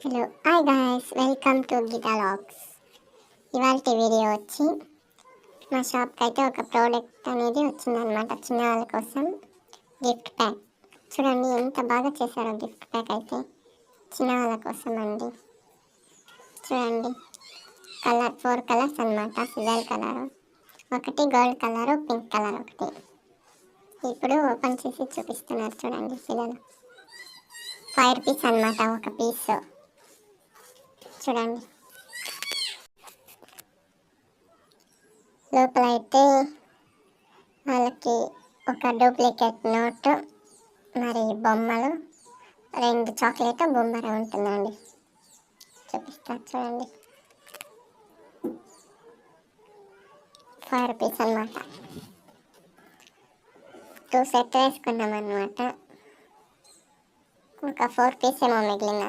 Hello hi guys, welcome to Geeta logs. ఇవాళ video వచ్చి మా షాప్కి అయితే ఒక ప్రోడక్ట్ అనేది వచ్చిందనమాట. చిన్న వాళ్ళ కోసం గిఫ్ట్ ప్యాక్. చూడండి ఎంత బాగా చేశారో గిఫ్ట్ ప్యాక్ అయితే చిన్న వాళ్ళ కోసం అండి. చూడండి కలర్ 4 కలర్స్ అనమాట. సిజల్ కలర్ ఒకటి, గోల్డ్ కలర్, పింక్ కలర్ ఒకటి. ఇప్పుడు ఓపెన్ చేసి చూపిస్తున్నారు చూడండి పిల్లలు. 5 రూపీస్ అనమాట ఒక పీస్. చూడండి లోపల అయితే వాళ్ళకి ఒక డూప్లికేట్ నోటు, మరి బొమ్మలు, 2 చాక్లెట్ బొమ్మర ఉంటుందండి. చూపిస్తారు చూడండి. 5 రూపీస్ అనమాట. 2 సెట్ వేసుకున్నాం అనమాట. ఇంకా 4 పీస్ ఏమో మిగిలింది.